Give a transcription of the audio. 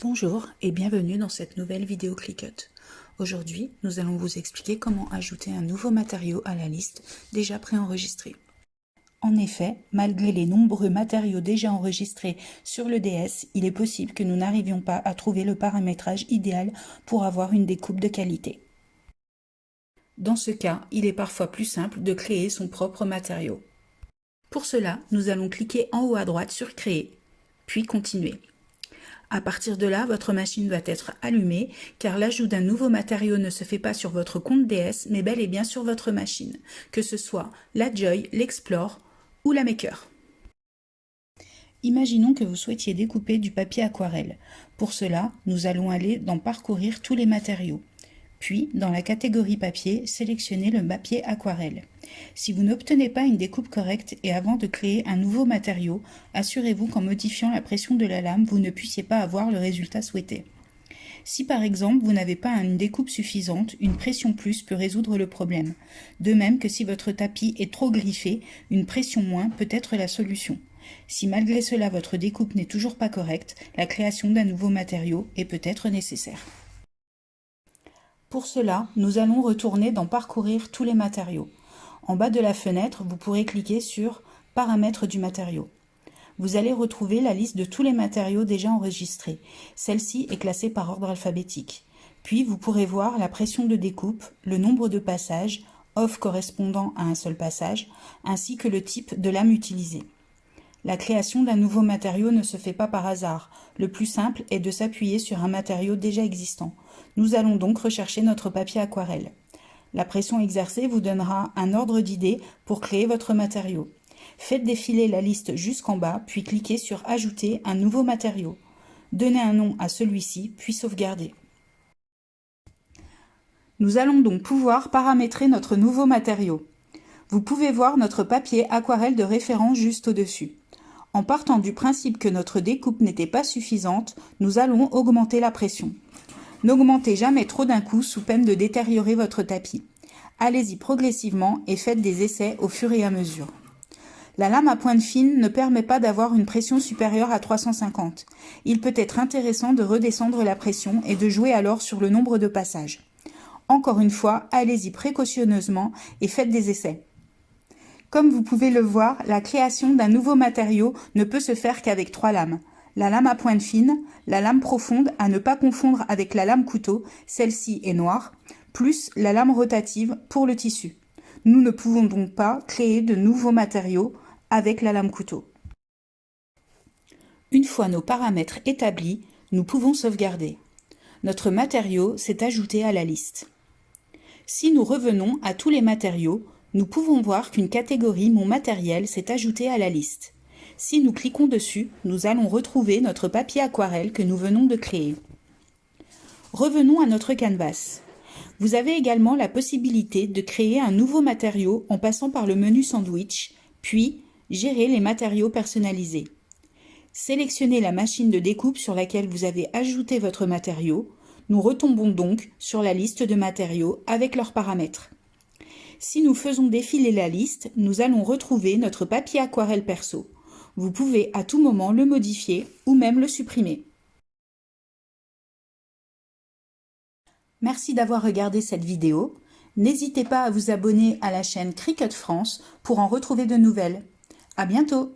Bonjour et bienvenue dans cette nouvelle vidéo ClickUp. Aujourd'hui, nous allons vous expliquer comment ajouter un nouveau matériau à la liste déjà préenregistrée. En effet, malgré les nombreux matériaux déjà enregistrés sur le DS, il est possible que nous n'arrivions pas à trouver le paramétrage idéal pour avoir une découpe de qualité. Dans ce cas, il est parfois plus simple de créer son propre matériau. Pour cela, nous allons cliquer en haut à droite sur Créer, puis Continuer. À partir de là, votre machine va être allumée car l'ajout d'un nouveau matériau ne se fait pas sur votre compte DS mais bel et bien sur votre machine, que ce soit la Joy, l'Explore ou la Maker. Imaginons que vous souhaitiez découper du papier aquarelle. Pour cela, nous allons aller dans Parcourir tous les matériaux. Puis, dans la catégorie papier, sélectionnez le papier aquarelle. Si vous n'obtenez pas une découpe correcte et avant de créer un nouveau matériau, assurez-vous qu'en modifiant la pression de la lame, vous ne puissiez pas avoir le résultat souhaité. Si par exemple, vous n'avez pas une découpe suffisante, une pression plus peut résoudre le problème. De même que si votre tapis est trop griffé, une pression moins peut être la solution. Si malgré cela votre découpe n'est toujours pas correcte, la création d'un nouveau matériau est peut-être nécessaire. Pour cela, nous allons retourner dans Parcourir tous les matériaux. En bas de la fenêtre, vous pourrez cliquer sur Paramètres du matériau. Vous allez retrouver la liste de tous les matériaux déjà enregistrés. Celle-ci est classée par ordre alphabétique. Puis vous pourrez voir la pression de découpe, le nombre de passages, off correspondant à un seul passage, ainsi que le type de lame utilisée. La création d'un nouveau matériau ne se fait pas par hasard. Le plus simple est de s'appuyer sur un matériau déjà existant. Nous allons donc rechercher notre papier aquarelle. La pression exercée vous donnera un ordre d'idée pour créer votre matériau. Faites défiler la liste jusqu'en bas, puis cliquez sur « Ajouter un nouveau matériau ». Donnez un nom à celui-ci, puis sauvegarder. Nous allons donc pouvoir paramétrer notre nouveau matériau. Vous pouvez voir notre papier aquarelle de référence juste au-dessus. En partant du principe que notre découpe n'était pas suffisante, nous allons augmenter la pression. N'augmentez jamais trop d'un coup sous peine de détériorer votre tapis. Allez-y progressivement et faites des essais au fur et à mesure. La lame à pointe fine ne permet pas d'avoir une pression supérieure à 350. Il peut être intéressant de redescendre la pression et de jouer alors sur le nombre de passages. Encore une fois, allez-y précautionneusement et faites des essais. Comme vous pouvez le voir, la création d'un nouveau matériau ne peut se faire qu'avec 3 lames. La lame à pointe fine, la lame profonde à ne pas confondre avec la lame couteau, celle-ci est noire, plus la lame rotative pour le tissu. Nous ne pouvons donc pas créer de nouveaux matériaux avec la lame couteau. Une fois nos paramètres établis, nous pouvons sauvegarder. Notre matériau s'est ajouté à la liste. Si nous revenons à tous les matériaux, nous pouvons voir qu'une catégorie Mon matériel s'est ajoutée à la liste. Si nous cliquons dessus, nous allons retrouver notre papier aquarelle que nous venons de créer. Revenons à notre canvas. Vous avez également la possibilité de créer un nouveau matériau en passant par le menu Sandwich, puis Gérer les matériaux personnalisés. Sélectionnez la machine de découpe sur laquelle vous avez ajouté votre matériau. Nous retombons donc sur la liste de matériaux avec leurs paramètres. Si nous faisons défiler la liste, nous allons retrouver notre papier aquarelle perso. Vous pouvez à tout moment le modifier ou même le supprimer. Merci d'avoir regardé cette vidéo. N'hésitez pas à vous abonner à la chaîne ClickUp France pour en retrouver de nouvelles. À bientôt!